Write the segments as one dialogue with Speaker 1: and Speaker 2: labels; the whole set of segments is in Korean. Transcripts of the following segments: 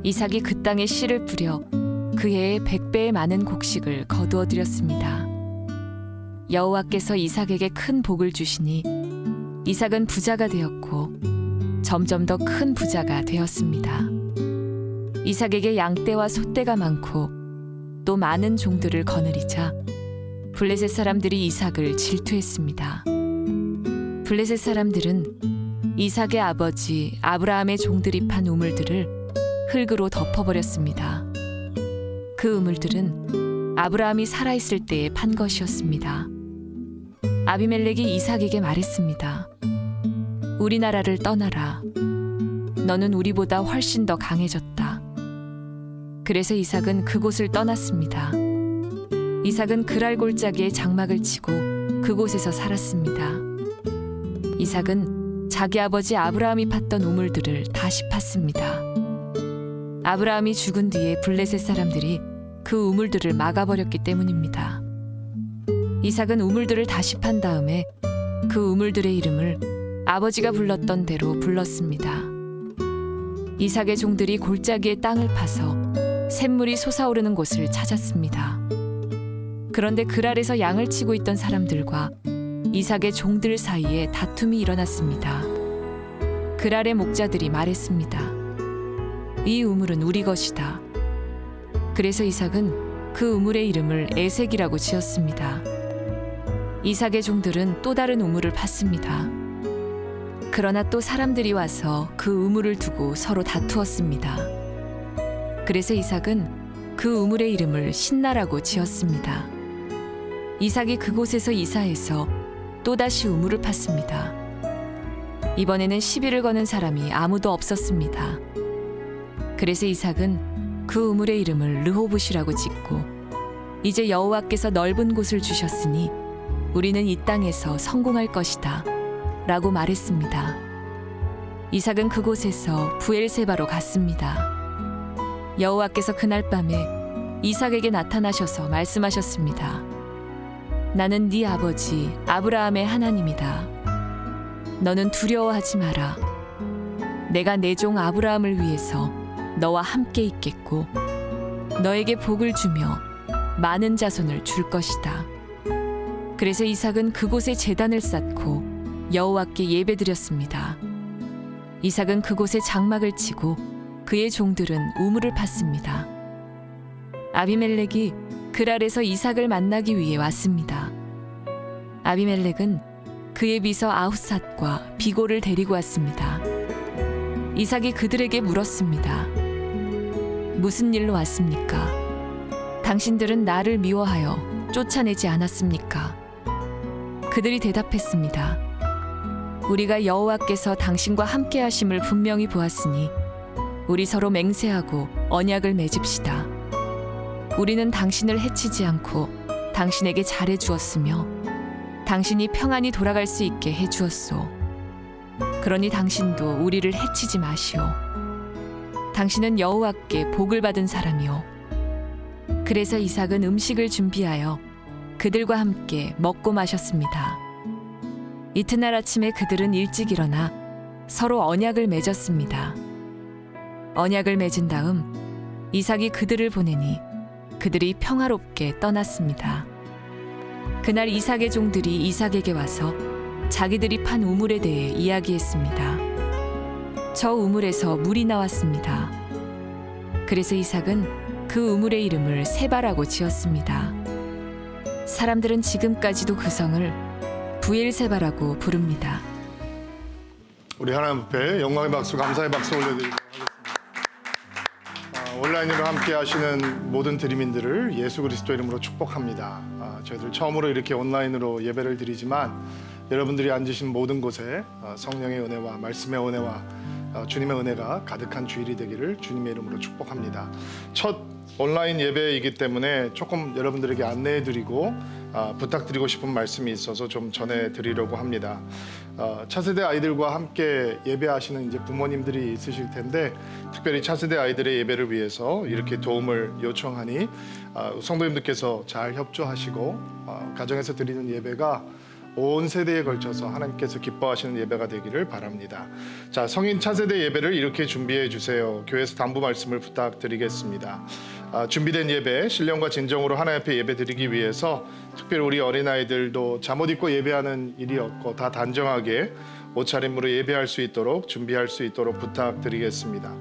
Speaker 1: 이삭이 그 땅에 씨를 뿌려 그 해에 100배의 많은 곡식을 거두어 드렸습니다. 여호와께서 이삭에게 큰 복을 주시니 이삭은 부자가 되었고 점점 더 큰 부자가 되었습니다. 이삭에게 양떼와 소떼가 많고 또 많은 종들을 거느리자 블레셋 사람들이 이삭을 질투했습니다. 블레셋 사람들은 이삭의 아버지 아브라함의 종들이 판 우물들을 흙으로 덮어버렸습니다. 그 우물들은 아브라함이 살아있을 때에 판 것이었습니다. 아비멜렉이 이삭에게 말했습니다. 우리나라를 떠나라. 너는 우리보다 훨씬 더 강해졌다. 그래서 이삭은 그곳을 떠났습니다. 이삭은 그랄 골짜기에 장막을 치고 그곳에서 살았습니다. 이삭은 자기 아버지 아브라함이 팠던 우물들을 다시 팠습니다. 아브라함이 죽은 뒤에 블레셋 사람들이 그 우물들을 막아버렸기 때문입니다. 이삭은 우물들을 다시 판 다음에 그 우물들의 이름을 아버지가 불렀던 대로 불렀습니다. 이삭의 종들이 골짜기의 땅을 파서 샘물이 솟아오르는 곳을 찾았습니다. 그런데 그랄에서 양을 치고 있던 사람들과 이삭의 종들 사이에 다툼이 일어났습니다. 그랄의 목자들이 말했습니다. 이 우물은 우리 것이다. 그래서 이삭은 그 우물의 이름을 에색이라고 지었습니다. 이삭의 종들은 또 다른 우물을 팠습니다. 그러나 또 사람들이 와서 그 우물을 두고 서로 다투었습니다. 그래서 이삭은 그 우물의 이름을 신나라고 지었습니다. 이삭이 그곳에서 이사해서 또다시 우물을 팠습니다. 이번에는 시비를 거는 사람이 아무도 없었습니다. 그래서 이삭은 그 우물의 이름을 르호봇이라고 짓고 이제 여호와께서 넓은 곳을 주셨으니 우리는 이 땅에서 성공할 것이다 라고 말했습니다. 이삭은 그곳에서 부엘세바로 갔습니다. 여호와께서 그날 밤에 이삭에게 나타나셔서 말씀하셨습니다. 나는 네 아버지 아브라함의 하나님이다. 너는 두려워하지 마라. 내가 내 종 아브라함을 위해서 너와 함께 있겠고 너에게 복을 주며 많은 자손을 줄 것이다. 그래서 이삭은 그곳에 제단을 쌓고 여호와께 예배드렸습니다. 이삭은 그곳에 장막을 치고 그의 종들은 우물을 팠습니다. 아비멜렉이 그랄에서 이삭을 만나기 위해 왔습니다. 아비멜렉은 그의 비서 아훗삿과 비골을 데리고 왔습니다. 이삭이 그들에게 물었습니다. 무슨 일로 왔습니까? 당신들은 나를 미워하여 쫓아내지 않았습니까? 그들이 대답했습니다. 우리가 여호와께서 당신과 함께 하심을 분명히 보았으니 우리 서로 맹세하고 언약을 맺읍시다. 우리는 당신을 해치지 않고 당신에게 잘해 주었으며 당신이 평안히 돌아갈 수 있게 해 주었소. 그러니 당신도 우리를 해치지 마시오. 당신은 여호와께 복을 받은 사람이오. 그래서 이삭은 음식을 준비하여 그들과 함께 먹고 마셨습니다. 이튿날 아침에 그들은 일찍 일어나 서로 언약을 맺었습니다. 언약을 맺은 다음 이삭이 그들을 보내니 그들이 평화롭게 떠났습니다. 그날 이삭의 종들이 이삭에게 와서 자기들이 판 우물에 대해 이야기했습니다. 저 우물에서 물이 나왔습니다. 그래서 이삭은 그 우물의 이름을 세바라고 지었습니다. 사람들은 지금까지도 그 성을 부엘세바라고 부릅니다.
Speaker 2: 우리 하나님 앞에 영광의 박수, 감사의 박수 올려드리도록 하겠습니다. 온라인으로 함께 하시는 모든 드림인들을 예수 그리스도 이름으로 축복합니다. 저희들 처음으로 이렇게 온라인으로 예배를 드리지만 여러분들이 앉으신 모든 곳에 성령의 은혜와 말씀의 은혜와 주님의 은혜가 가득한 주일이 되기를 주님의 이름으로 축복합니다. 첫 온라인 예배이기 때문에 조금 여러분들에게 안내해드리고 부탁드리고 싶은 말씀이 있어서 좀 전해드리려고 합니다. 차세대 아이들과 함께 예배하시는 이제 부모님들이 있으실 텐데 특별히 차세대 아이들의 예배를 위해서 이렇게 도움을 요청하니 성도님들께서 잘 협조하시고 가정에서 드리는 예배가 온 세대에 걸쳐서 하나님께서 기뻐하시는 예배가 되기를 바랍니다. 자, 성인 차세대 예배를 이렇게 준비해 주세요. 교회에서 당부 말씀을 부탁드리겠습니다. 준비된 예배, 신령과 진정으로 하나님 앞에 예배 드리기 위해서 특별히 우리 어린아이들도 잠옷 입고 예배하는 일이 없고 다 단정하게 옷차림으로 예배할 수 있도록 준비할 수 있도록 부탁드리겠습니다.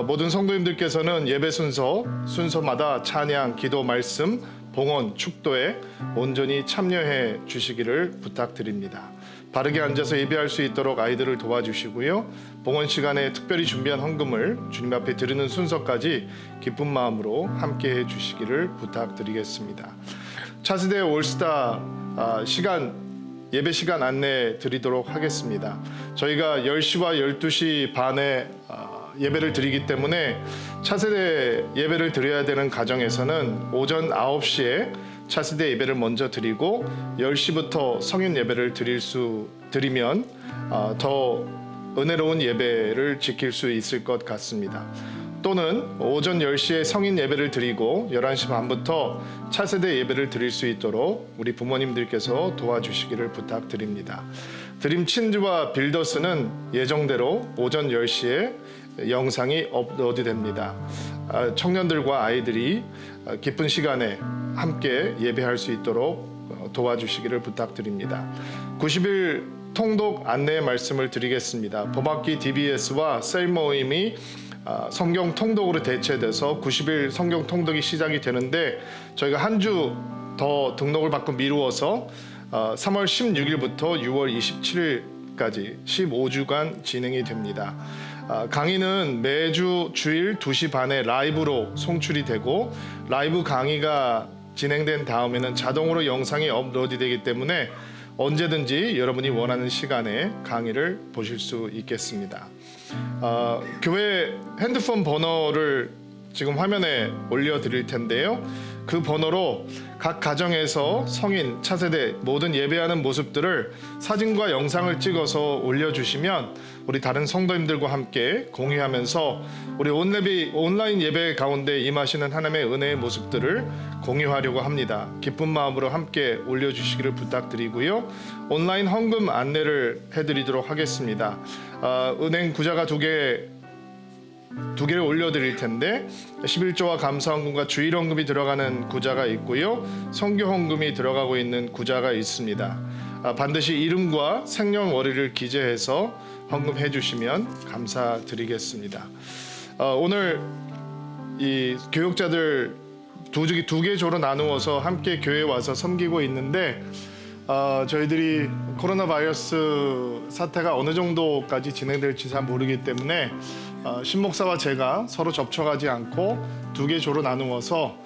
Speaker 2: 모든 성도님들께서는 예배 순서마다 찬양, 기도, 말씀, 봉헌, 축도에 온전히 참여해 주시기를 부탁드립니다. 바르게 앉아서 예배할 수 있도록 아이들을 도와주시고요. 봉헌 시간에 특별히 준비한 헌금을 주님 앞에 드리는 순서까지 기쁜 마음으로 함께해 주시기를 부탁드리겠습니다. 차세대 올스타 예배 시간 안내 드리도록 하겠습니다. 저희가 10시와 12시 반에 예배를 드리기 때문에 차세대 예배를 드려야 되는 가정에서는 오전 9시에 차세대 예배를 먼저 드리고 10시부터 성인 예배를 드리면 더 은혜로운 예배를 지킬 수 있을 것 같습니다. 또는 오전 10시에 성인 예배를 드리고 11시 반부터 차세대 예배를 드릴 수 있도록 우리 부모님들께서 도와주시기를 부탁드립니다. 드림 친지와 빌더스는 예정대로 오전 10시에 영상이 업로드됩니다. 청년들과 아이들이 기쁜 시간에 함께 예배할 수 있도록 도와주시기를 부탁드립니다. 90일 통독 안내의 말씀을 드리겠습니다. 범학기 DBS와 셀 모임이 성경 통독으로 대체돼서 90일 성경 통독이 시작이 되는데 저희가 한 주 더 등록을 받고 미루어서 3월 16일부터 6월 27일까지 15주간 진행이 됩니다. 강의는 매주 주일 2시 반에 라이브로 송출이 되고 라이브 강의가 진행된 다음에는 자동으로 영상이 업로드되기 때문에 언제든지 여러분이 원하는 시간에 강의를 보실 수 있겠습니다. 교회 핸드폰 번호를 지금 화면에 올려드릴 텐데요. 그 번호로 각 가정에서 성인, 차세대 모든 예배하는 모습들을 사진과 영상을 찍어서 올려주시면 우리 다른 성도님들과 함께 공유하면서 우리 온라인 예배 가운데 임하시는 하나님의 은혜의 모습들을 공유하려고 합니다. 기쁜 마음으로 함께 올려주시기를 부탁드리고요. 온라인 헌금 안내를 해드리도록 하겠습니다. 은행 구자가 두 개를 올려드릴 텐데 11조와 감사헌금과 주일헌금이 들어가는 구자가 있고요. 선교헌금이 들어가고 있는 구자가 있습니다. 반드시 이름과 생년월일을 기재해서 헌금해 주시면 감사드리겠습니다. 오늘 이 교육자들 두 개 조로 나누어서 함께 교회에 와서 섬기고 있는데 저희들이 코로나 바이러스 사태가 어느 정도까지 진행될지 잘 모르기 때문에 신목사와 제가 서로 접촉하지 않고 두 개 조로 나누어서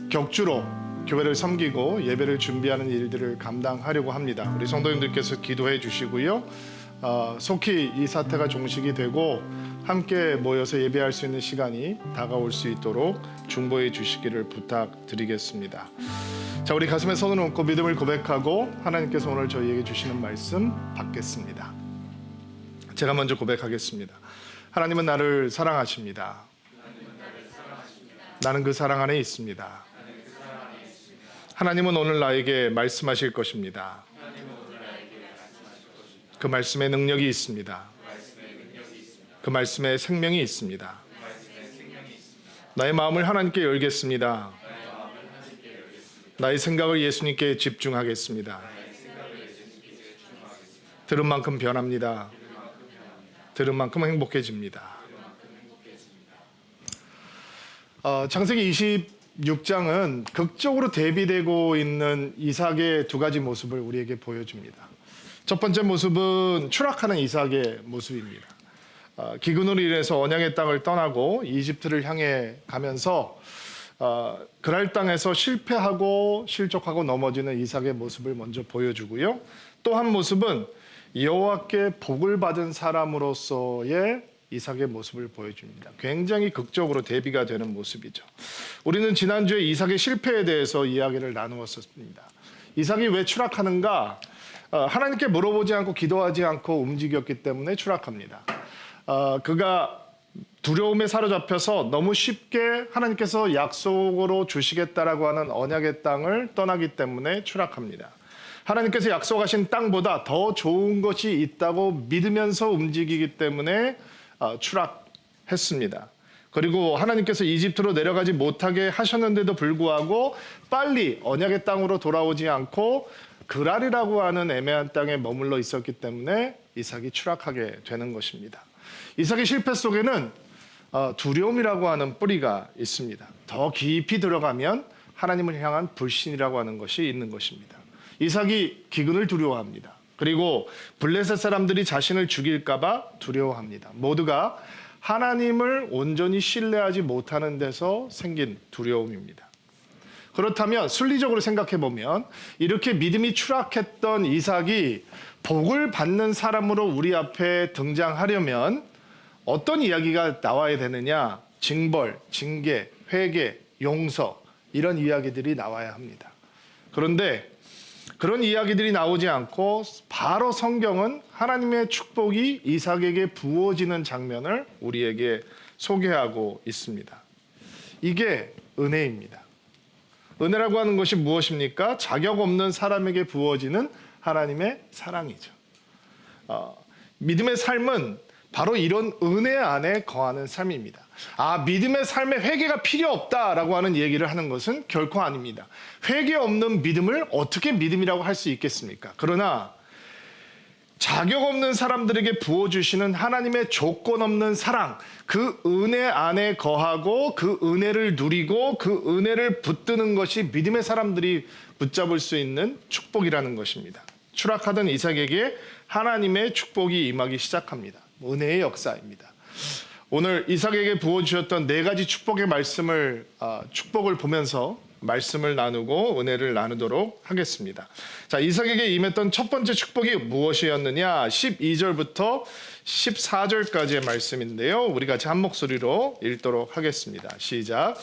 Speaker 2: 격주로 교회를 섬기고 예배를 준비하는 일들을 감당하려고 합니다. 우리 성도님들께서 기도해 주시고요. 속히 이 사태가 종식이 되고 함께 모여서 예배할 수 있는 시간이 다가올 수 있도록 중보해 주시기를 부탁드리겠습니다. 자, 우리 가슴에 손을 얹고 믿음을 고백하고 하나님께서 오늘 저희에게 주시는 말씀 받겠습니다. 제가 먼저 고백하겠습니다. 하나님은 나를 사랑하십니다. 나는 그 사랑 안에 있습니다. 하나님은 오늘 나에게 말씀하실 것입니다. 그 말씀에 능력이 있습니다. 그 말씀에 생명이 있습니다. 나의 마음을 하나님께 열겠습니다. 나의 생각을 예수님께 집중하겠습니다. 들은 만큼 변합니다. 들은 만큼 행복해집니다. 창세기 26장은 극적으로 대비되고 있는 이삭의 두 가지 모습을 우리에게 보여줍니다. 첫 번째 모습은 추락하는 이삭의 모습입니다. 기근으로 인해서 언약의 땅을 떠나고 이집트를 향해 가면서 그랄 땅에서 실패하고 실족하고 넘어지는 이삭의 모습을 먼저 보여주고요. 또 한 모습은 여호와께 복을 받은 사람으로서의 이삭의 모습을 보여줍니다. 굉장히 극적으로 대비가 되는 모습이죠. 우리는 지난주에 이삭의 실패에 대해서 이야기를 나누었습니다. 이삭이 왜 추락하는가? 하나님께 물어보지 않고 기도하지 않고 움직였기 때문에 추락합니다. 그가 두려움에 사로잡혀서 너무 쉽게 하나님께서 약속으로 주시겠다라고 하는 언약의 땅을 떠나기 때문에 추락합니다. 하나님께서 약속하신 땅보다 더 좋은 것이 있다고 믿으면서 움직이기 때문에 추락했습니다. 그리고 하나님께서 이집트로 내려가지 못하게 하셨는데도 불구하고 빨리 언약의 땅으로 돌아오지 않고 그랄이라고 하는 애매한 땅에 머물러 있었기 때문에 이삭이 추락하게 되는 것입니다. 이삭의 실패 속에는 두려움이라고 하는 뿌리가 있습니다. 더 깊이 들어가면 하나님을 향한 불신이라고 하는 것이 있는 것입니다. 이삭이 기근을 두려워합니다. 그리고 블레셋 사람들이 자신을 죽일까 봐 두려워합니다. 모두가 하나님을 온전히 신뢰하지 못하는 데서 생긴 두려움입니다. 그렇다면 순리적으로 생각해 보면 이렇게 믿음이 추락했던 이삭이 복을 받는 사람으로 우리 앞에 등장하려면 어떤 이야기가 나와야 되느냐? 징벌, 징계, 회개, 용서 이런 이야기들이 나와야 합니다. 그런데 그런 이야기들이 나오지 않고 바로 성경은 하나님의 축복이 이삭에게 부어지는 장면을 우리에게 소개하고 있습니다. 이게 은혜입니다. 은혜라고 하는 것이 무엇입니까? 자격 없는 사람에게 부어지는 하나님의 사랑이죠. 믿음의 삶은 바로 이런 은혜 안에 거하는 삶입니다. 믿음의 삶에 회개가 필요 없다라고 하는 얘기를 하는 것은 결코 아닙니다. 회개 없는 믿음을 어떻게 믿음이라고 할 수 있겠습니까? 그러나 자격 없는 사람들에게 부어주시는 하나님의 조건 없는 사랑, 그 은혜 안에 거하고 그 은혜를 누리고 그 은혜를 붙드는 것이 믿음의 사람들이 붙잡을 수 있는 축복이라는 것입니다. 추락하던 이삭에게 하나님의 축복이 임하기 시작합니다. 은혜의 역사입니다. 오늘 이삭에게 부어주셨던 4가지 축복의 축복을 보면서 말씀을 나누고 은혜를 나누도록 하겠습니다. 자, 이삭에게 임했던 첫 번째 축복이 무엇이었느냐? 12절부터 14절까지의 말씀인데요. 우리 같이 한 목소리로 읽도록 하겠습니다. 시작.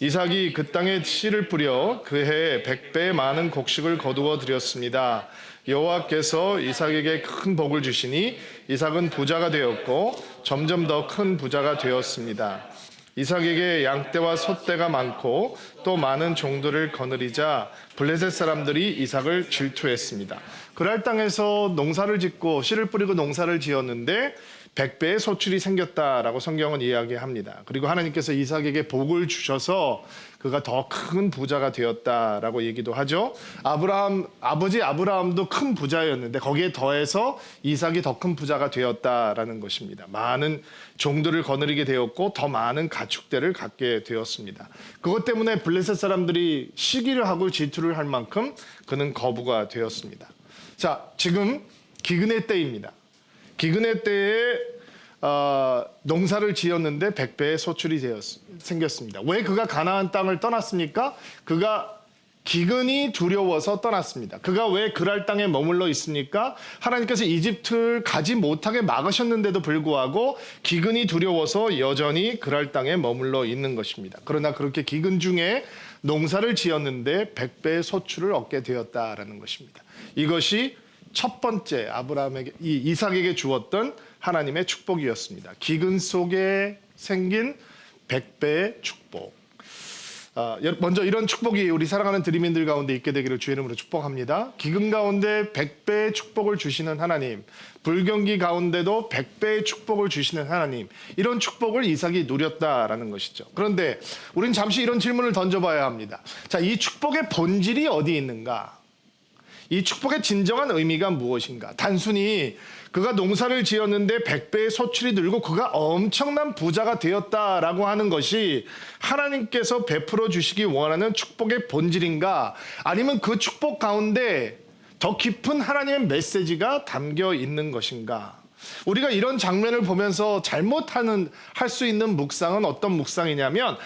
Speaker 2: 이삭이 그 땅에 씨를 뿌려 그 해에 100배 많은 곡식을 거두어 드렸습니다. 여호와께서 이삭에게 큰 복을 주시니 이삭은 부자가 되었고 점점 더 큰 부자가 되었습니다. 이삭에게 양떼와 소떼가 많고 또 많은 종들을 거느리자 블레셋 사람들이 이삭을 질투했습니다. 그랄 땅에서 농사를 짓고 씨를 뿌리고 농사를 지었는데 100배의 소출이 생겼다라고 성경은 이야기합니다. 그리고 하나님께서 이삭에게 복을 주셔서 그가 더 큰 부자가 되었다라고 얘기도 하죠. 아버지 아브라함도 큰 부자였는데 거기에 더해서 이삭이 더 큰 부자가 되었다라는 것입니다. 많은 종들을 거느리게 되었고 더 많은 가축대를 갖게 되었습니다. 그것 때문에 블레셋 사람들이 시기를 하고 질투를 할 만큼 그는 거부가 되었습니다. 자, 지금 기근의 때입니다. 기근의 때에 농사를 지었는데 100배의 소출이 생겼습니다. 왜 그가 가나안 땅을 떠났습니까? 그가 기근이 두려워서 떠났습니다. 그가 왜 그랄 땅에 머물러 있습니까? 하나님께서 이집트를 가지 못하게 막으셨는데도 불구하고 기근이 두려워서 여전히 그랄 땅에 머물러 있는 것입니다. 그러나 그렇게 기근 중에 농사를 지었는데 100배의 소출을 얻게 되었다라는 것입니다. 이것이 첫 번째 이삭에게 주었던 하나님의 축복이었습니다. 기근 속에 생긴 100배의 축복. 먼저 이런 축복이 우리 사랑하는 드림인들 가운데 있게 되기를 주의 이름으로 축복합니다. 기근 가운데 100배의 축복을 주시는 하나님, 불경기 가운데도 100배의 축복을 주시는 하나님, 이런 축복을 이삭이 누렸다라는 것이죠. 그런데 우리는 잠시 이런 질문을 던져봐야 합니다. 자, 이 축복의 본질이 어디 있는가? 이 축복의 진정한 의미가 무엇인가? 단순히 그가 농사를 지었는데 100배의 소출이 늘고 그가 엄청난 부자가 되었다라고 하는 것이 하나님께서 베풀어 주시기 원하는 축복의 본질인가? 아니면 그 축복 가운데 더 깊은 하나님의 메시지가 담겨 있는 것인가? 우리가 이런 장면을 보면서 할 수 있는 묵상은 어떤 묵상이냐면,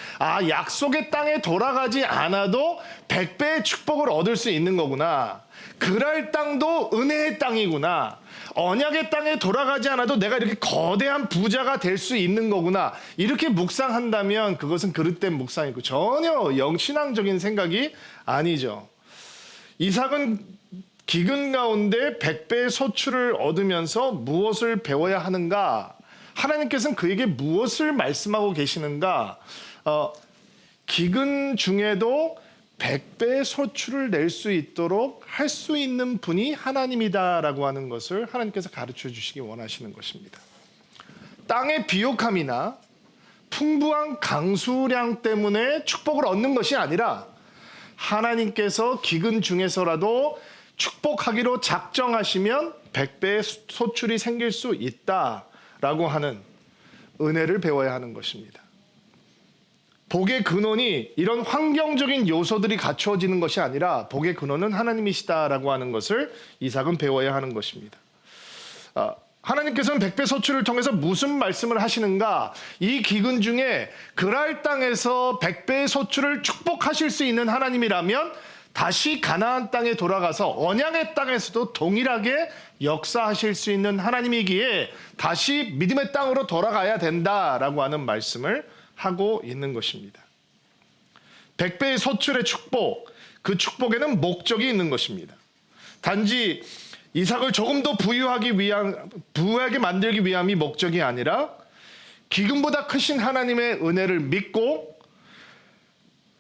Speaker 2: 약속의 땅에 돌아가지 않아도 100배의 축복을 얻을 수 있는 거구나. 그랄 땅도 은혜의 땅이구나. 언약의 땅에 돌아가지 않아도 내가 이렇게 거대한 부자가 될 수 있는 거구나. 이렇게 묵상한다면 그것은 그릇된 묵상이고 전혀 영신앙적인 생각이 아니죠. 이삭은 기근 가운데 100배의 소출을 얻으면서 무엇을 배워야 하는가? 하나님께서는 그에게 무엇을 말씀하고 계시는가? 기근 중에도 100배의 소출을 낼 수 있도록 할 수 있는 분이 하나님이다라고 하는 것을 하나님께서 가르쳐 주시기 원하시는 것입니다. 땅의 비옥함이나 풍부한 강수량 때문에 축복을 얻는 것이 아니라 하나님께서 기근 중에서라도 축복하기로 작정하시면 100배의 소출이 생길 수 있다라고 하는 은혜를 배워야 하는 것입니다. 복의 근원이 이런 환경적인 요소들이 갖추어지는 것이 아니라 복의 근원은 하나님이시다라고 하는 것을 이삭은 배워야 하는 것입니다. 하나님께서는 100배 소출을 통해서 무슨 말씀을 하시는가? 이 기근 중에 그랄 땅에서 100배의 소출을 축복하실 수 있는 하나님이라면 다시 가나안 땅에 돌아가서 언약의 땅에서도 동일하게 역사하실 수 있는 하나님이기에 다시 믿음의 땅으로 돌아가야 된다라고 하는 말씀을 하고 있는 것입니다. 100배의 소출의 축복, 그 축복에는 목적이 있는 것입니다. 단지 이삭을 조금 더 부유하게 만들기 위함이 목적이 아니라 기근보다 크신 하나님의 은혜를 믿고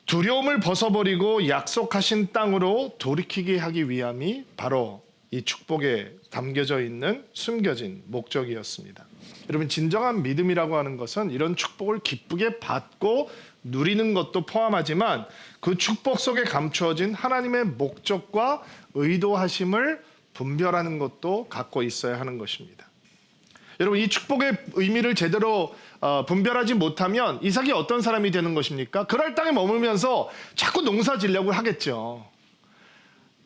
Speaker 2: 두려움을 벗어버리고 약속하신 땅으로 돌이키게 하기 위함이 바로 이 축복에 담겨져 있는 숨겨진 목적이었습니다. 여러분, 진정한 믿음이라고 하는 것은 이런 축복을 기쁘게 받고 누리는 것도 포함하지만 그 축복 속에 감추어진 하나님의 목적과 의도하심을 분별하는 것도 갖고 있어야 하는 것입니다. 여러분, 이 축복의 의미를 제대로 분별하지 못하면 이삭이 어떤 사람이 되는 것입니까? 그랄 땅에 머물면서 자꾸 농사 지려고 하겠죠.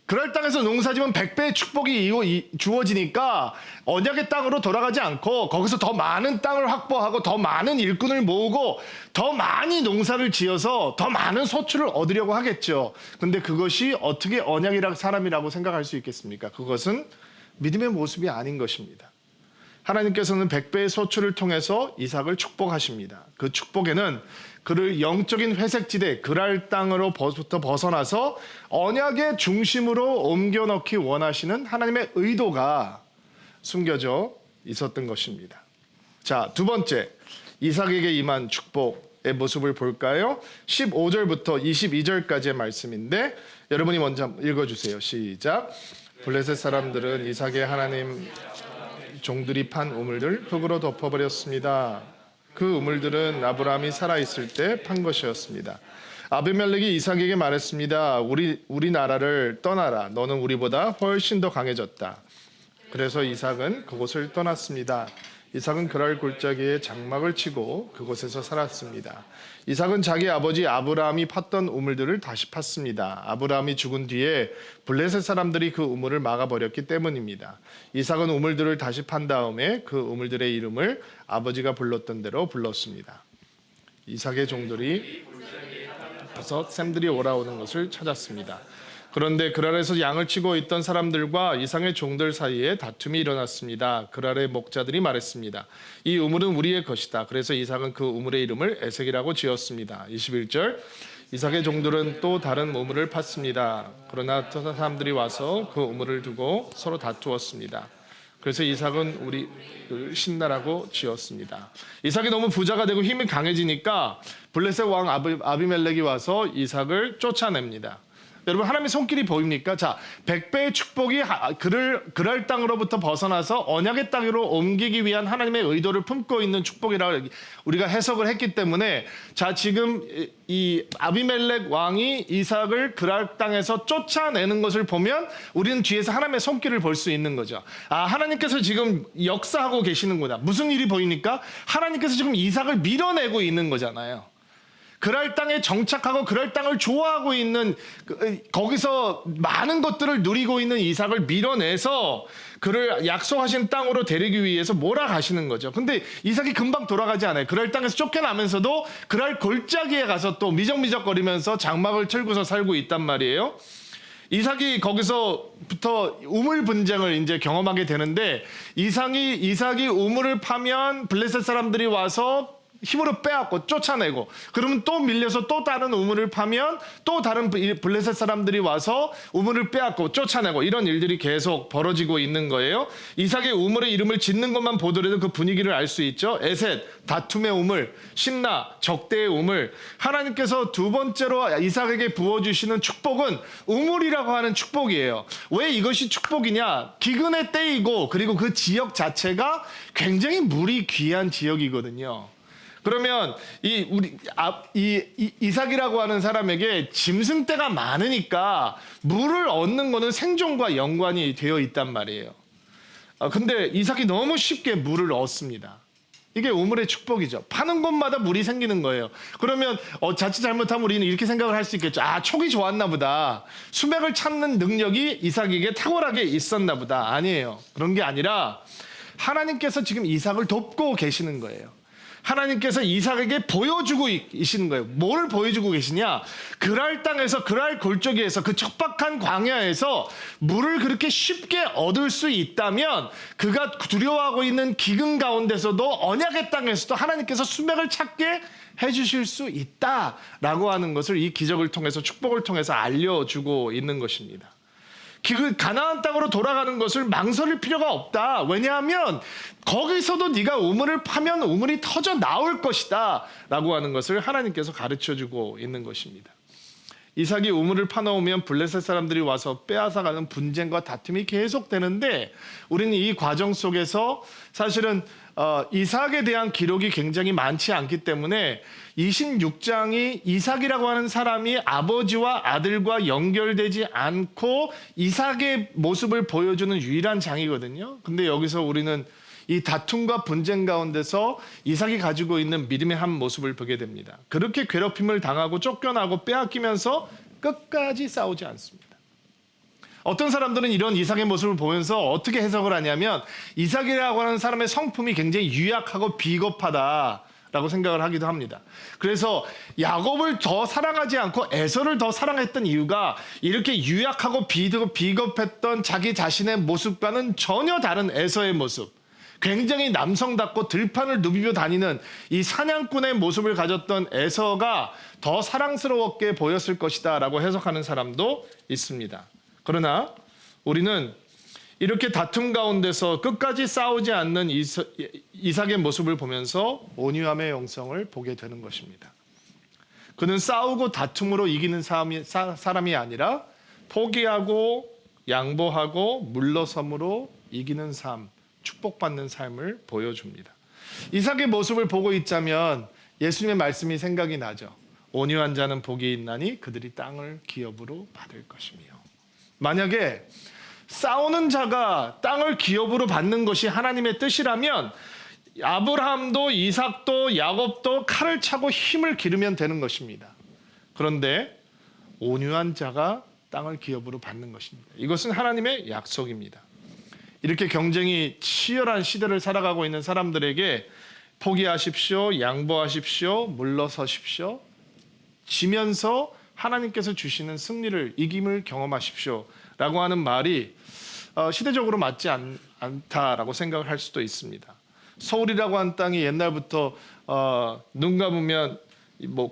Speaker 2: 그럴 땅에서 농사지면 100배의 축복이 주어지니까 언약의 땅으로 돌아가지 않고 거기서 더 많은 땅을 확보하고 더 많은 일꾼을 모으고 더 많이 농사를 지어서 더 많은 소출을 얻으려고 하겠죠. 근데 그것이 어떻게 언약이라고 사람이라고 생각할 수 있겠습니까? 그것은 믿음의 모습이 아닌 것입니다. 하나님께서는 100배의 소출을 통해서 이삭을 축복하십니다. 그 축복에는 그를 영적인 회색지대 그랄 땅으로부터 벗어나서 언약의 중심으로 옮겨 넣기 원하시는 하나님의 의도가 숨겨져 있었던 것입니다. 자, 두 번째, 이삭에게 임한 축복의 모습을 볼까요? 15절부터 22절까지의 말씀인데 여러분이 먼저 읽어주세요. 시작. 블레셋 사람들은 이삭의 하나님 종들이 판 우물들 흙으로 덮어버렸습니다. 그 우물들은 아브라함이 살아있을 때 판 것이었습니다. 아비멜렉이 이삭에게 말했습니다. 우리 나라를 떠나라. 너는 우리보다 훨씬 더 강해졌다. 그래서 이삭은 그곳을 떠났습니다. 이삭은 그랄 골짜기에 장막을 치고 그곳에서 살았습니다. 이삭은 자기 아버지 아브라함이 팠던 우물들을 다시 팠습니다. 아브라함이 죽은 뒤에 블레셋 사람들이 그 우물을 막아버렸기 때문입니다. 이삭은 우물들을 다시 판 다음에 그 우물들의 이름을 아버지가 불렀던 대로 불렀습니다. 이삭의 종들이 버섯 샘들이 오라오는 것을 찾았습니다. 그런데 그랄에서 양을 치고 있던 사람들과 이삭의 종들 사이에 다툼이 일어났습니다. 그랄의 목자들이 말했습니다. 이 우물은 우리의 것이다. 그래서 이삭은 그 우물의 이름을 에색이라고 지었습니다. 21절 이삭의 종들은 또 다른 우물을 팠습니다. 그러나 사람들이 와서 그 우물을 두고 서로 다투었습니다. 그래서 이삭은 우리를 신나라고 지었습니다. 이삭이 너무 부자가 되고 힘이 강해지니까 블레셋 왕 아비멜렉이 와서 이삭을 쫓아냅니다. 여러분, 하나님의 손길이 보입니까? 자, 100배의 축복이 그랄 땅으로부터 벗어나서 언약의 땅으로 옮기기 위한 하나님의 의도를 품고 있는 축복이라고 우리가 해석을 했기 때문에 자, 지금 이 아비멜렉 왕이 이삭을 그랄 땅에서 쫓아내는 것을 보면 우리는 뒤에서 하나님의 손길을 볼 수 있는 거죠. 아, 하나님께서 지금 역사하고 계시는구나. 무슨 일이 보입니까? 하나님께서 지금 이삭을 밀어내고 있는 거잖아요. 그랄 땅에 정착하고 그랄 땅을 좋아하고 있는 거기서 많은 것들을 누리고 있는 이삭을 밀어내서 그를 약속하신 땅으로 데리기 위해서 몰아가시는 거죠. 근데 이삭이 금방 돌아가지 않아요. 그랄 땅에서 쫓겨나면서도 그랄 골짜기에 가서 또 미적미적거리면서 장막을 틀고서 살고 있단 말이에요. 이삭이 거기서부터 우물 분쟁을 이제 경험하게 되는데 이삭이 우물을 파면 블레셋 사람들이 와서 힘으로 빼앗고 쫓아내고, 그러면 또 밀려서 또 다른 우물을 파면 또 다른 블레셋 사람들이 와서 우물을 빼앗고 쫓아내고, 이런 일들이 계속 벌어지고 있는 거예요. 이삭의 우물의 이름을 짓는 것만 보더라도 그 분위기를 알 수 있죠. 에셋, 다툼의 우물, 심나, 적대의 우물. 하나님께서 두 번째로 이삭에게 부어주시는 축복은 우물이라고 하는 축복이에요. 왜 이것이 축복이냐? 기근의 때이고, 그리고 그 지역 자체가 굉장히 물이 귀한 지역이거든요. 그러면 이삭이라고 하는 사람에게 짐승떼가 많으니까 물을 얻는 거는 생존과 연관이 되어 있단 말이에요. 근데 이삭이 너무 쉽게 물을 얻습니다. 이게 우물의 축복이죠. 파는 곳마다 물이 생기는 거예요. 그러면 자칫 잘못하면 우리는 이렇게 생각을 할 수 있겠죠. 아, 촉이 좋았나 보다. 수맥을 찾는 능력이 이삭에게 탁월하게 있었나 보다. 아니에요. 그런 게 아니라 하나님께서 지금 이삭을 돕고 계시는 거예요. 하나님께서 이삭에게 보여주고 계시는 거예요. 뭘 보여주고 계시냐? 그랄 땅에서, 그랄 골짜기에서, 그 척박한 광야에서 물을 그렇게 쉽게 얻을 수 있다면 그가 두려워하고 있는 기근 가운데서도, 언약의 땅에서도 하나님께서 수맥을 찾게 해주실 수 있다라고 하는 것을 이 기적을 통해서, 축복을 통해서 알려주고 있는 것입니다. 가나안 땅으로 돌아가는 것을 망설일 필요가 없다. 왜냐하면 거기서도 네가 우물을 파면 우물이 터져 나올 것이다 라고 하는 것을 하나님께서 가르쳐주고 있는 것입니다. 이삭이 우물을 파놓으면 블레셋 사람들이 와서 빼앗아가는 분쟁과 다툼이 계속되는데, 우리는 이 과정 속에서 사실은 이삭에 대한 기록이 굉장히 많지 않기 때문에 26장이 이삭이라고 하는 사람이 아버지와 아들과 연결되지 않고 이삭의 모습을 보여주는 유일한 장이거든요. 근데 여기서 우리는 이 다툼과 분쟁 가운데서 이삭이 가지고 있는 믿음의 한 모습을 보게 됩니다. 그렇게 괴롭힘을 당하고 쫓겨나고 빼앗기면서 끝까지 싸우지 않습니다. 어떤 사람들은 이런 이삭의 모습을 보면서 어떻게 해석을 하냐면, 이삭이라고 하는 사람의 성품이 굉장히 유약하고 비겁하다라고 생각을 하기도 합니다. 그래서 야곱을 더 사랑하지 않고 에서를 더 사랑했던 이유가, 이렇게 유약하고 비겁했던 자기 자신의 모습과는 전혀 다른 에서의 모습, 굉장히 남성답고 들판을 누비며 다니는 이 사냥꾼의 모습을 가졌던 에서가 더 사랑스러웠게 보였을 것이다 라고 해석하는 사람도 있습니다. 그러나 우리는 이렇게 다툼 가운데서 끝까지 싸우지 않는 이삭의 모습을 보면서 온유함의 영성을 보게 되는 것입니다. 그는 싸우고 다툼으로 이기는 사람이 아니라 포기하고 양보하고 물러섬으로 이기는 삶, 축복받는 삶을 보여줍니다. 이삭의 모습을 보고 있자면 예수님의 말씀이 생각이 나죠. 온유한 자는 복이 있나니 그들이 땅을 기업으로 받을 것이며. 만약에 싸우는 자가 땅을 기업으로 받는 것이 하나님의 뜻이라면 아브라함도 이삭도 야곱도 칼을 차고 힘을 기르면 되는 것입니다. 그런데 온유한 자가 땅을 기업으로 받는 것입니다. 이것은 하나님의 약속입니다. 이렇게 경쟁이 치열한 시대를 살아가고 있는 사람들에게 포기하십시오, 양보하십시오, 물러서십시오, 지면서 하나님께서 주시는 승리를, 이김을 경험하십시오 라고 하는 말이 시대적으로 맞지 않다라고 생각을 할 수도 있습니다. 서울이라고 하는 땅이 옛날부터 눈 감으면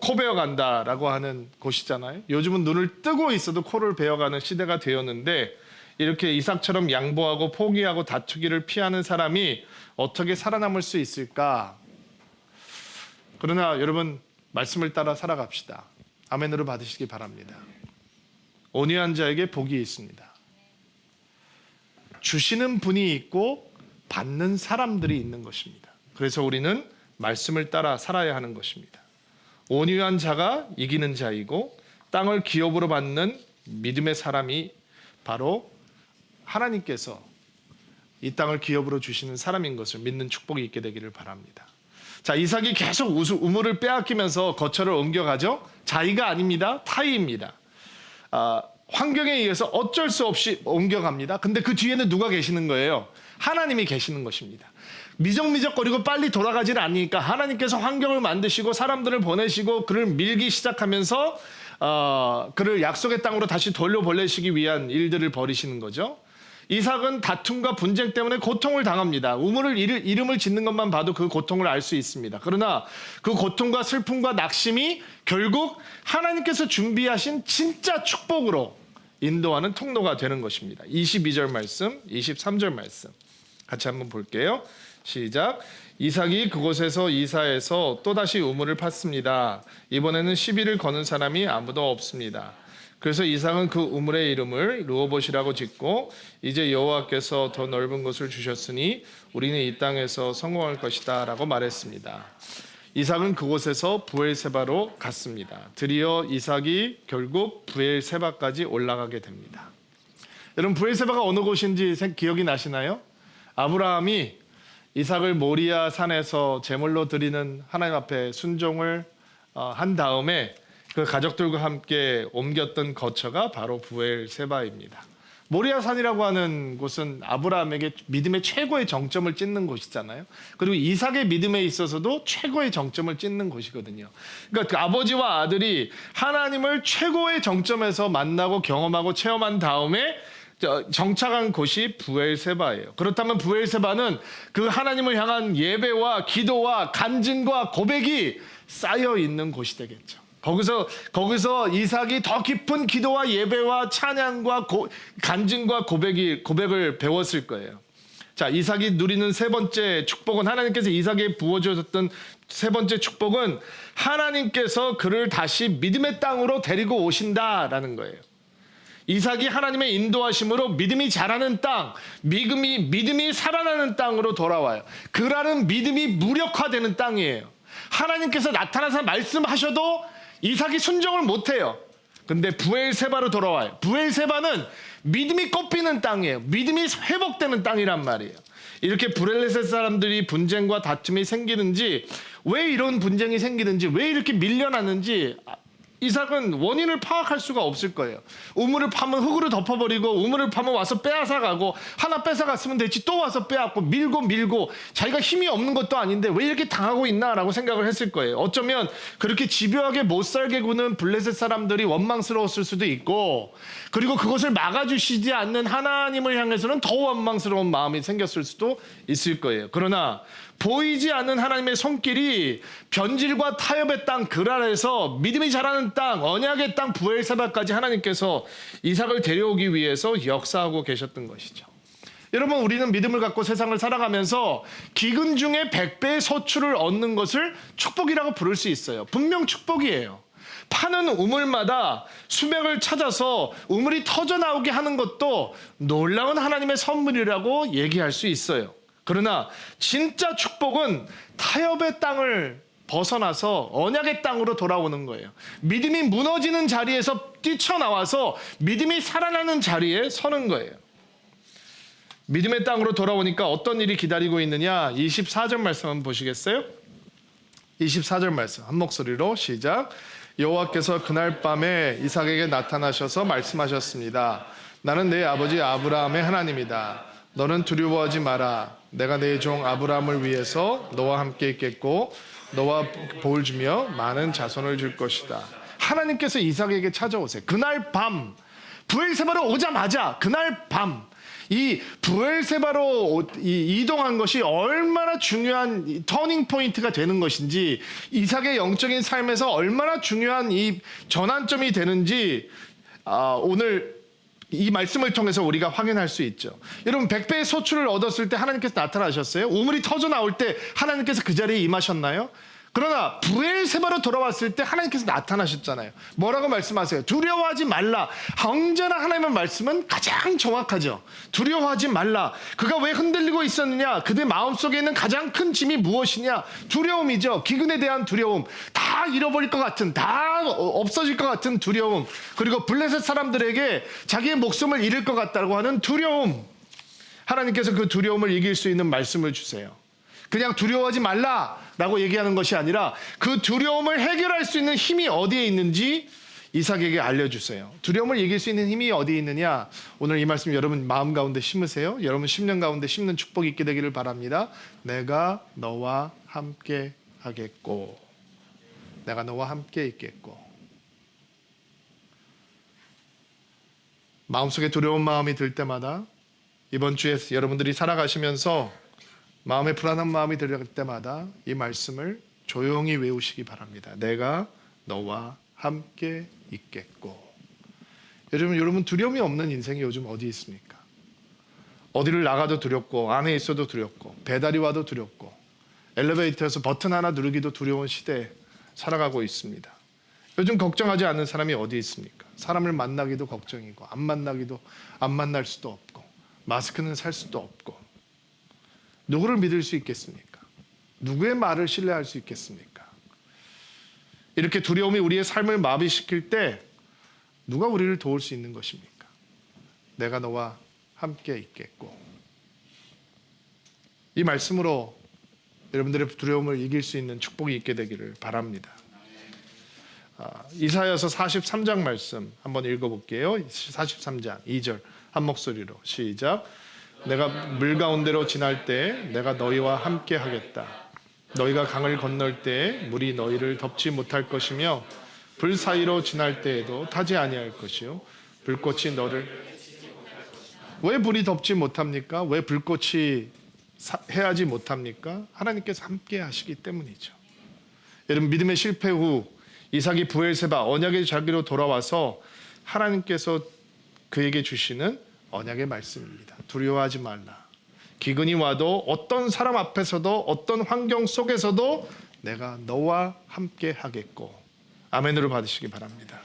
Speaker 2: 코 베어간다라고 하는 곳이잖아요. 요즘은 눈을 뜨고 있어도 코를 베어가는 시대가 되었는데, 이렇게 이삭처럼 양보하고 포기하고 다투기를 피하는 사람이 어떻게 살아남을 수 있을까? 그러나 여러분, 말씀을 따라 살아갑시다. 아멘으로 받으시기 바랍니다. 온유한 자에게 복이 있습니다. 주시는 분이 있고 받는 사람들이 있는 것입니다. 그래서 우리는 말씀을 따라 살아야 하는 것입니다. 온유한 자가 이기는 자이고 땅을 기업으로 받는 믿음의 사람이 바로 하나님께서 이 땅을 기업으로 주시는 사람인 것을 믿는 축복이 있게 되기를 바랍니다. 자, 이삭이 계속 우물을 빼앗기면서 거처를 옮겨가죠. 자의가 아닙니다. 타의입니다. 환경에 의해서 어쩔 수 없이 옮겨갑니다. 근데 그 뒤에는 누가 계시는 거예요? 하나님이 계시는 것입니다. 미적미적거리고 빨리 돌아가질 않으니까 하나님께서 환경을 만드시고 사람들을 보내시고 그를 밀기 시작하면서 그를 약속의 땅으로 다시 돌려보내시기 위한 일들을 벌이시는 거죠. 이삭은 다툼과 분쟁 때문에 고통을 당합니다. 우물을 이름을 짓는 것만 봐도 그 고통을 알 수 있습니다. 그러나 그 고통과 슬픔과 낙심이 결국 하나님께서 준비하신 진짜 축복으로 인도하는 통로가 되는 것입니다. 22절 말씀, 23절 말씀 같이 한번 볼게요. 시작. 이삭이 그곳에서 이사해서 또다시 우물을 팠습니다. 이번에는 시비를 거는 사람이 아무도 없습니다. 그래서 이삭은 그 우물의 이름을 르호봇이라고 짓고 이제 여호와께서 더 넓은 곳을 주셨으니 우리는 이 땅에서 성공할 것이다 라고 말했습니다. 이삭은 그곳에서 부엘세바로 갔습니다. 드디어 이삭이 결국 부엘세바까지 올라가게 됩니다. 여러분, 부엘세바가 어느 곳인지 기억이 나시나요? 아브라함이 이삭을 모리아 산에서 제물로 드리는 하나님 앞에 순종을 한 다음에 그 가족들과 함께 옮겼던 거처가 바로 부엘세바입니다. 모리아 산이라고 하는 곳은 아브라함에게 믿음의 최고의 정점을 찍는 곳이잖아요. 그리고 이삭의 믿음에 있어서도 최고의 정점을 찍는 곳이거든요. 그러니까 그 아버지와 아들이 하나님을 최고의 정점에서 만나고 경험하고 체험한 다음에 정착한 곳이 부엘세바예요. 그렇다면 부엘세바는 그 하나님을 향한 예배와 기도와 간증과 고백이 쌓여 있는 곳이 되겠죠. 거기서 이삭이 더 깊은 기도와 예배와 찬양과 간증과 고백을 배웠을 거예요. 자, 이삭이 누리는 세 번째 축복은, 하나님께서 이삭에게 부어주셨던 세 번째 축복은 하나님께서 그를 다시 믿음의 땅으로 데리고 오신다라는 거예요. 이삭이 하나님의 인도하심으로 믿음이 자라는 땅, 믿음이 살아나는 땅으로 돌아와요. 그라는 믿음이 무력화되는 땅이에요. 하나님께서 나타나서 말씀하셔도 이삭이 순종을 못해요. 근데 부엘세바로 돌아와요. 부엘세바는 믿음이 꺾이는 땅이에요. 믿음이 회복되는 땅이란 말이에요. 이렇게 브레레셋 사람들이 분쟁과 다툼이 생기는지, 왜 이런 분쟁이 생기는지, 왜 이렇게 밀려나는지 이삭은 원인을 파악할 수가 없을 거예요. 우물을 파면 흙으로 덮어버리고, 우물을 파면 와서 빼앗아가고, 하나 뺏어갔으면 됐지 또 와서 빼앗고, 밀고 자기가 힘이 없는 것도 아닌데 왜 이렇게 당하고 있나라고 생각을 했을 거예요. 어쩌면 그렇게 집요하게 못 살게 구는 블레셋 사람들이 원망스러웠을 수도 있고, 그리고 그것을 막아주시지 않는 하나님을 향해서는 더 원망스러운 마음이 생겼을 수도 있을 거예요. 그러나 보이지 않는 하나님의 손길이 변질과 타협의 땅 그랄에서 믿음이 자라는 땅, 언약의 땅 부엘세바까지 하나님께서 이삭을 데려오기 위해서 역사하고 계셨던 것이죠. 여러분, 우리는 믿음을 갖고 세상을 살아가면서 기근 중에 100배의 소출을 얻는 것을 축복이라고 부를 수 있어요. 분명 축복이에요. 파는 우물마다 수맥을 찾아서 우물이 터져나오게 하는 것도 놀라운 하나님의 선물이라고 얘기할 수 있어요. 그러나 진짜 축복은 타협의 땅을 벗어나서 언약의 땅으로 돌아오는 거예요. 믿음이 무너지는 자리에서 뛰쳐나와서 믿음이 살아나는 자리에 서는 거예요. 믿음의 땅으로 돌아오니까 어떤 일이 기다리고 있느냐? 24절 말씀 한번 보시겠어요? 24절 말씀 한 목소리로 시작. 여호와께서 그날 밤에 이삭에게 나타나셔서 말씀하셨습니다. 나는 내 아버지 아브라함의 하나님이다. 너는 두려워하지 마라. 내가 내 종 아브라함을 위해서 너와 함께 있겠고 너와 복을 주며 많은 자손을 줄 것이다. 하나님께서 이삭에게 찾아오세요. 그날 밤, 부엘세바로 오자마자 그날 밤, 이 부엘세바로 이동한 것이 얼마나 중요한 터닝 포인트가 되는 것인지, 이삭의 영적인 삶에서 얼마나 중요한 이 전환점이 되는지 오늘 이 말씀을 통해서 우리가 확인할 수 있죠. 여러분, 100배의 소출을 얻었을 때 하나님께서 나타나셨어요? 우물이 터져 나올 때 하나님께서 그 자리에 임하셨나요? 그러나 부엘세바로 돌아왔을 때 하나님께서 나타나셨잖아요. 뭐라고 말씀하세요? 두려워하지 말라. 언제나 하나님의 말씀은 가장 정확하죠. 두려워하지 말라. 그가 왜 흔들리고 있었느냐? 그의 마음속에 있는 가장 큰 짐이 무엇이냐? 두려움이죠. 기근에 대한 두려움. 다 잃어버릴 것 같은, 다 없어질 것 같은 두려움. 그리고 블레셋 사람들에게 자기의 목숨을 잃을 것 같다고 하는 두려움. 하나님께서 그 두려움을 이길 수 있는 말씀을 주세요. 그냥 두려워하지 말라라고 얘기하는 것이 아니라 그 두려움을 해결할 수 있는 힘이 어디에 있는지 이삭에게 알려주세요. 두려움을 이길 수 있는 힘이 어디에 있느냐? 오늘 이 말씀 여러분 마음 가운데 심으세요. 여러분 10년 가운데 심는 축복이 있게 되기를 바랍니다. 내가 너와 함께 하겠고, 내가 너와 함께 있겠고. 마음속에 두려운 마음이 들 때마다 이번 주에 여러분들이 살아가시면서 마음에 불안한 마음이 들 때마다 이 말씀을 조용히 외우시기 바랍니다. 내가 너와 함께 있겠고. 여러분 두려움이 없는 인생이 요즘 어디 있습니까? 어디를 나가도 두렵고 안에 있어도 두렵고 배달이 와도 두렵고 엘리베이터에서 버튼 하나 누르기도 두려운 시대에 살아가고 있습니다. 요즘 걱정하지 않는 사람이 어디 있습니까? 사람을 만나기도 걱정이고 안 만날 수도 없고 마스크는 살 수도 없고 누구를 믿을 수 있겠습니까? 누구의 말을 신뢰할 수 있겠습니까? 이렇게 두려움이 우리의 삶을 마비시킬 때 누가 우리를 도울 수 있는 것입니까? 내가 너와 함께 있겠고. 이 말씀으로 여러분들의 두려움을 이길 수 있는 축복이 있게 되기를 바랍니다. 이사야서 43장 말씀 한번 읽어볼게요. 43장 2절 한 목소리로 시작. 내가 물 가운데로 지날 때 내가 너희와 함께 하겠다. 너희가 강을 건널 때 물이 너희를 덮지 못할 것이며 불 사이로 지날 때에도 타지 아니할 것이요 불꽃이 너를. 왜 불이 덮지 못합니까? 왜 불꽃이 해하지 못합니까? 하나님께서 함께 하시기 때문이죠. 여러분 믿음의 실패 후 이삭이 브엘세바 언약의 자기로 돌아와서 하나님께서 그에게 주시는 언약의 말씀입니다. 두려워하지 말라. 기근이 와도 어떤 사람 앞에서도 어떤 환경 속에서도 내가 너와 함께 하겠고. 아멘으로 받으시기 바랍니다.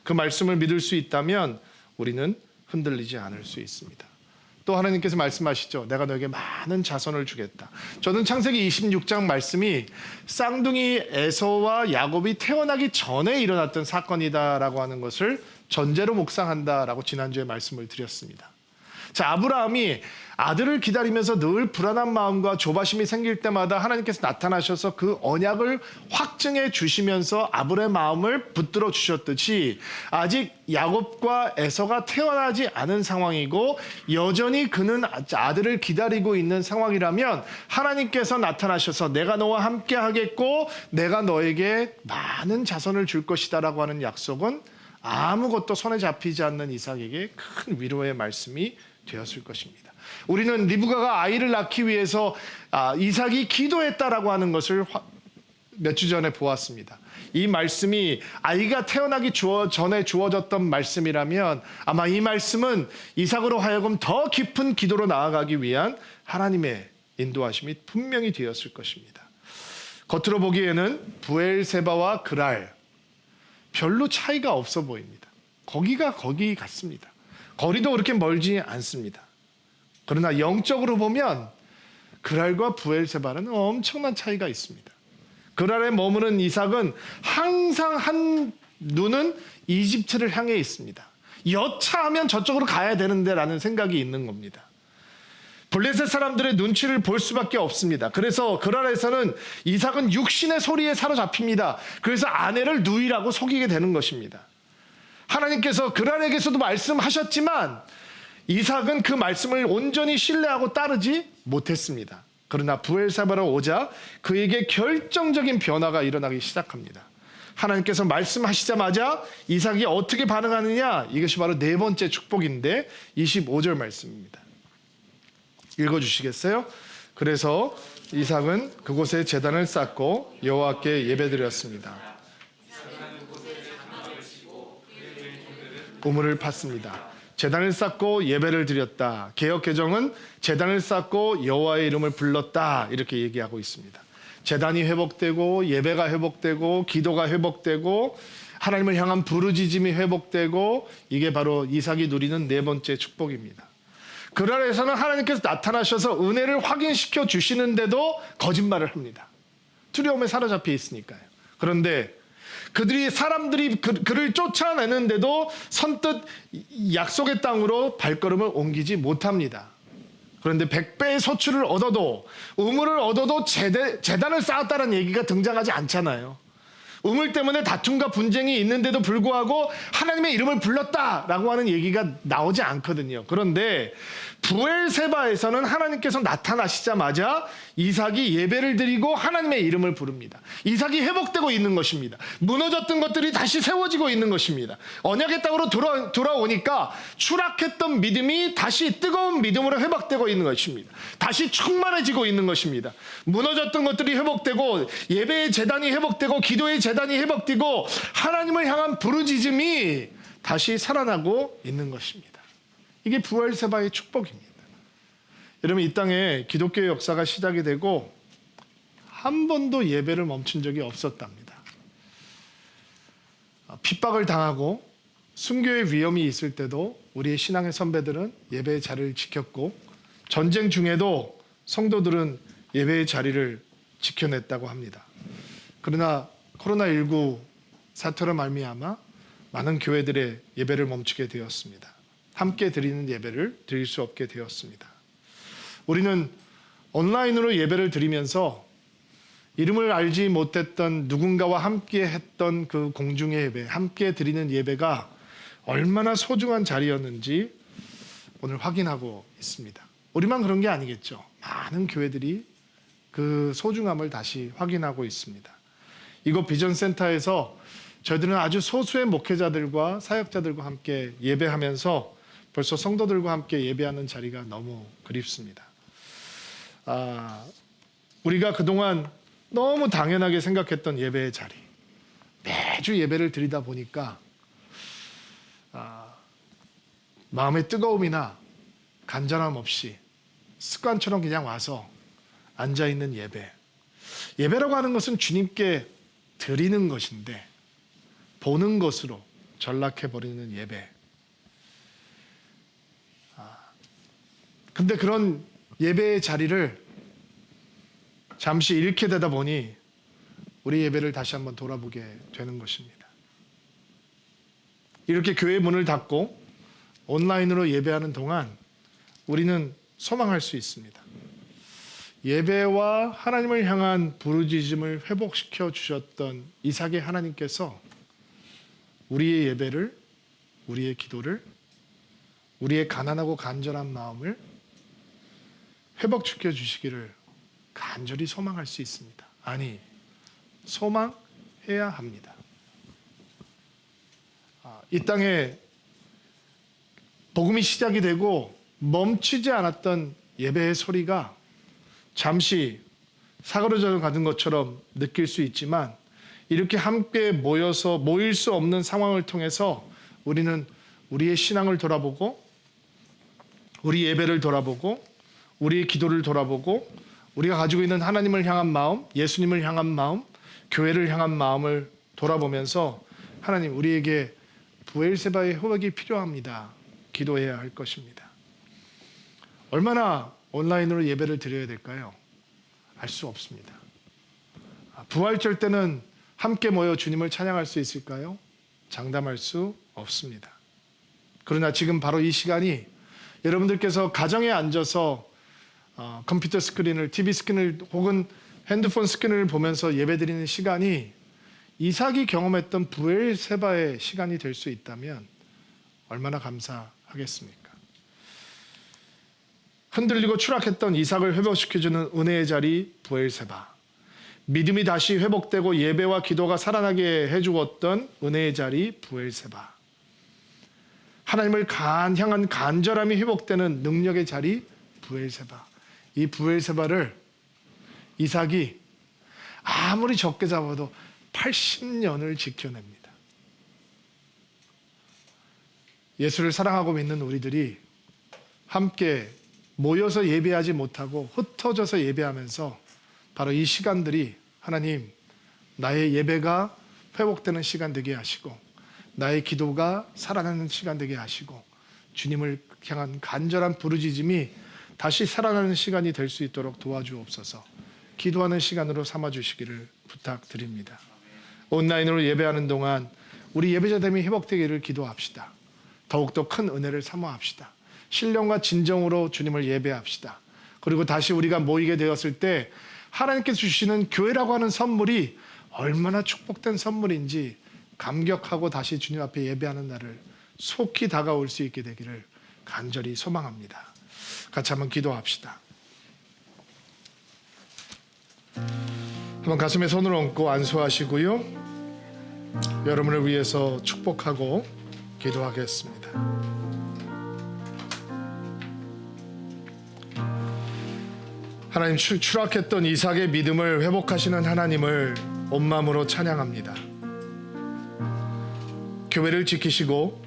Speaker 2: 그 말씀을 믿을 수 있다면 우리는 흔들리지 않을 수 있습니다. 또 하나님께서 말씀하시죠. 내가 너에게 많은 자손을 주겠다. 저는 창세기 26장 말씀이 쌍둥이 에서와 야곱이 태어나기 전에 일어났던 사건이다라고 하는 것을 전제로 묵상한다라고 지난주에 말씀을 드렸습니다. 자, 아브라함이 아들을 기다리면서 늘 불안한 마음과 조바심이 생길 때마다 하나님께서 나타나셔서 그 언약을 확증해 주시면서 아브라함의 마음을 붙들어 주셨듯이 아직 야곱과 에서가 태어나지 않은 상황이고 여전히 그는 아들을 기다리고 있는 상황이라면 하나님께서 나타나셔서 내가 너와 함께 하겠고 내가 너에게 많은 자손을 줄 것이다 라고 하는 약속은 아무것도 손에 잡히지 않는 이삭에게 큰 위로의 말씀이 되었을 것입니다. 우리는 리브가가 아이를 낳기 위해서 이삭이 기도했다라고 하는 것을 몇 주 전에 보았습니다. 이 말씀이 아이가 태어나기 전에 주어졌던 말씀이라면 아마 이 말씀은 이삭으로 하여금 더 깊은 기도로 나아가기 위한 하나님의 인도하심이 분명히 되었을 것입니다. 겉으로 보기에는 브엘세바와 그랄 별로 차이가 없어 보입니다. 거기가 거기 같습니다. 거리도 그렇게 멀지 않습니다. 그러나 영적으로 보면 그랄과 브엘세바는 엄청난 차이가 있습니다. 그랄에 머무는 이삭은 항상 한 눈은 이집트를 향해 있습니다. 여차하면 저쪽으로 가야 되는데 라는 생각이 있는 겁니다. 블레셋 사람들의 눈치를 볼 수밖에 없습니다. 그래서 그랄에서는 이삭은 육신의 소리에 사로잡힙니다. 그래서 아내를 누이라고 속이게 되는 것입니다. 하나님께서 그랄에게서도 말씀하셨지만 이삭은 그 말씀을 온전히 신뢰하고 따르지 못했습니다. 그러나 브엘세바로 오자 그에게 결정적인 변화가 일어나기 시작합니다. 하나님께서 말씀하시자마자 이삭이 어떻게 반응하느냐, 이것이 바로 네 번째 축복인데 25절 말씀입니다. 읽어주시겠어요? 그래서 이삭은 그곳에 제단을 쌓고 여호와께 예배드렸습니다. 우물을 팠습니다. 제단을 쌓고 예배를 드렸다. 개역 개정은 제단을 쌓고 여호와의 이름을 불렀다 이렇게 얘기하고 있습니다. 제단이 회복되고 예배가 회복되고 기도가 회복되고 하나님을 향한 부르짖음이 회복되고 이게 바로 이삭이 누리는 네 번째 축복입니다. 그랄에서는 하나님께서 나타나셔서 은혜를 확인시켜 주시는데도 거짓말을 합니다. 두려움에 사로잡혀 있으니까요. 그런데 사람들이 그를 쫓아내는데도 선뜻 약속의 땅으로 발걸음을 옮기지 못합니다. 그런데 100배의 소출을 얻어도 우물을 얻어도 제단을 쌓았다는 얘기가 등장하지 않잖아요. 우물 때문에 다툼과 분쟁이 있는데도 불구하고 하나님의 이름을 불렀다라고 하는 얘기가 나오지 않거든요. 그런데 브엘세바에서는 하나님께서 나타나시자마자 이삭이 예배를 드리고 하나님의 이름을 부릅니다. 이삭이 회복되고 있는 것입니다. 무너졌던 것들이 다시 세워지고 있는 것입니다. 언약의 땅으로 돌아오니까 추락했던 믿음이 다시 뜨거운 믿음으로 회복되고 있는 것입니다. 다시 충만해지고 있는 것입니다. 무너졌던 것들이 회복되고 예배의 재단이 회복되고 기도의 재단이 회복되고 하나님을 향한 부르짖음이 다시 살아나고 있는 것입니다. 이게 브엘세바의 축복입니다. 여러분, 이 땅에 기독교의 역사가 시작이 되고 한 번도 예배를 멈춘 적이 없었답니다. 핍박을 당하고 순교의 위험이 있을 때도 우리의 신앙의 선배들은 예배의 자리를 지켰고, 전쟁 중에도 성도들은 예배의 자리를 지켜냈다고 합니다. 그러나 코로나19 사태로 말미암아 많은 교회들의 예배를 멈추게 되었습니다. 함께 드리는 예배를 드릴 수 없게 되었습니다. 우리는 온라인으로 예배를 드리면서 이름을 알지 못했던 누군가와 함께 했던 그 공중의 예배, 함께 드리는 예배가 얼마나 소중한 자리였는지 오늘 확인하고 있습니다. 우리만 그런 게 아니겠죠. 많은 교회들이 그 소중함을 다시 확인하고 있습니다. 이곳 비전센터에서 저희들은 아주 소수의 목회자들과 사역자들과 함께 예배하면서 벌써 성도들과 함께 예배하는 자리가 너무 그립습니다. 우리가 그동안 너무 당연하게 생각했던 예배의 자리, 매주 예배를 드리다 보니까 마음의 뜨거움이나 간절함 없이 습관처럼 그냥 와서 앉아있는 예배. 예배라고 하는 것은 주님께 드리는 것인데 보는 것으로 전락해버리는 예배. 근데 그런 예배의 자리를 잠시 잃게 되다 보니 우리 예배를 다시 한번 돌아보게 되는 것입니다. 이렇게 교회 문을 닫고 온라인으로 예배하는 동안 우리는 소망할 수 있습니다. 예배와 하나님을 향한 부르짖음을 회복시켜 주셨던 이삭의 하나님께서 우리의 예배를, 우리의 기도를, 우리의 가난하고 간절한 마음을 회복시켜 주시기를 간절히 소망할 수 있습니다. 아니, 소망해야 합니다. 이 땅에 복음이 시작이 되고 멈추지 않았던 예배의 소리가 잠시 사그러져 가는 것처럼 느낄 수 있지만, 이렇게 함께 모여서 모일 수 없는 상황을 통해서 우리는 우리의 신앙을 돌아보고, 우리 예배를 돌아보고, 우리의 기도를 돌아보고, 우리가 가지고 있는 하나님을 향한 마음, 예수님을 향한 마음, 교회를 향한 마음을 돌아보면서 하나님, 우리에게 브엘세바의 회복이 필요합니다. 기도해야 할 것입니다. 얼마나 온라인으로 예배를 드려야 될까요? 알 수 없습니다. 부활절 때는 함께 모여 주님을 찬양할 수 있을까요? 장담할 수 없습니다. 그러나 지금 바로 이 시간이 여러분들께서 가정에 앉아서 컴퓨터 스크린을, TV 스크린을 혹은 핸드폰 스크린을 보면서 예배드리는 시간이 이삭이 경험했던 브엘세바의 시간이 될 수 있다면 얼마나 감사하겠습니까? 흔들리고 추락했던 이삭을 회복시켜주는 은혜의 자리 브엘세바, 믿음이 다시 회복되고 예배와 기도가 살아나게 해주었던 은혜의 자리 브엘세바, 하나님을 향한 간절함이 회복되는 능력의 자리 브엘세바. 이 브엘세바를 이삭이 아무리 적게 잡아도 80년을 지켜냅니다. 예수를 사랑하고 믿는 우리들이 함께 모여서 예배하지 못하고 흩어져서 예배하면서 바로 이 시간들이 하나님, 나의 예배가 회복되는 시간 되게 하시고, 나의 기도가 살아나는 시간 되게 하시고, 주님을 향한 간절한 부르짖음이 다시 살아나는 시간이 될 수 있도록 도와주옵소서. 기도하는 시간으로 삼아주시기를 부탁드립니다. 온라인으로 예배하는 동안 우리 예배자됨이 회복되기를 기도합시다. 더욱더 큰 은혜를 사모합시다. 신령과 진정으로 주님을 예배합시다. 그리고 다시 우리가 모이게 되었을 때 하나님께서 주시는 교회라고 하는 선물이 얼마나 축복된 선물인지 감격하고 다시 주님 앞에 예배하는 날을 속히 다가올 수 있게 되기를 간절히 소망합니다. 같이 한번 기도합시다. 한번 가슴에 손을 얹고 안수하시고요. 여러분을 위해서 축복하고 기도하겠습니다. 하나님, 추락했던 이삭의 믿음을 회복하시는 하나님을 온 마음으로 찬양합니다. 교회를 지키시고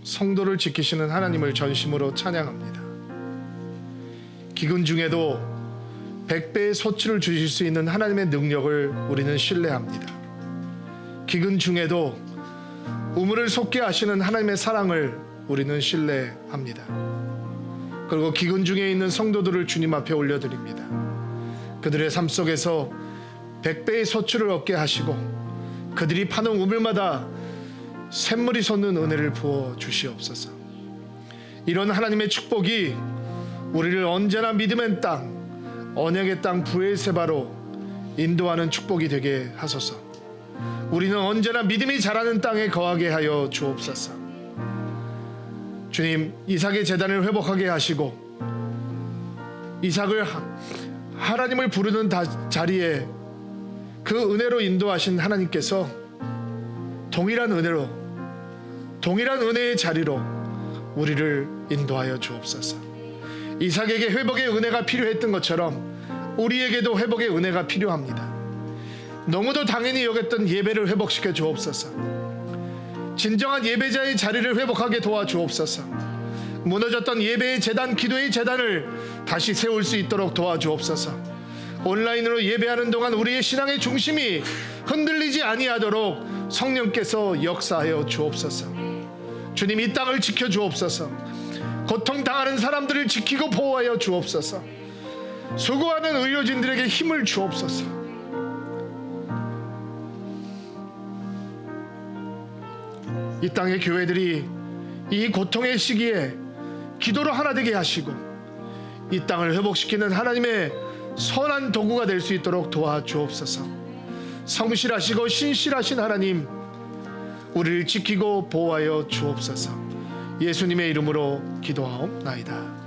Speaker 2: 성도를 지키시는 하나님을 전심으로 찬양합니다. 기근 중에도 100배의 소출을 주실 수 있는 하나님의 능력을 우리는 신뢰합니다. 기근 중에도 우물을 솟게 하시는 하나님의 사랑을 우리는 신뢰합니다. 그리고 기근 중에 있는 성도들을 주님 앞에 올려드립니다. 그들의 삶 속에서 100배의 소출을 얻게 하시고 그들이 파는 우물마다 샘물이 솟는 은혜를 부어 주시옵소서. 이런 하나님의 축복이 우리를 언제나 믿음의 땅, 언약의 땅 브엘세바로 인도하는 축복이 되게 하소서. 우리는 언제나 믿음이 자라는 땅에 거하게 하여 주옵소서. 주님, 이삭의 재단을 회복하게 하시고 이삭을 하나님을 부르는 자리에 그 은혜로 인도하신 하나님께서 동일한 은혜의 자리로 우리를 인도하여 주옵소서. 이삭에게 회복의 은혜가 필요했던 것처럼 우리에게도 회복의 은혜가 필요합니다. 너무도 당연히 여겼던 예배를 회복시켜 주옵소서. 진정한 예배자의 자리를 회복하게 도와주옵소서. 무너졌던 예배의 재단, 기도의 재단을 다시 세울 수 있도록 도와주옵소서. 온라인으로 예배하는 동안 우리의 신앙의 중심이 흔들리지 아니하도록 성령께서 역사하여 주옵소서. 주님, 이 땅을 지켜 주옵소서. 고통당하는 사람들을 지키고 보호하여 주옵소서. 수고하는 의료진들에게 힘을 주옵소서. 이 땅의 교회들이 이 고통의 시기에 기도로 하나 되게 하시고 이 땅을 회복시키는 하나님의 선한 도구가 될 수 있도록 도와주옵소서. 성실하시고 신실하신 하나님, 우리를 지키고 보호하여 주옵소서. 예수님의 이름으로 기도하옵나이다.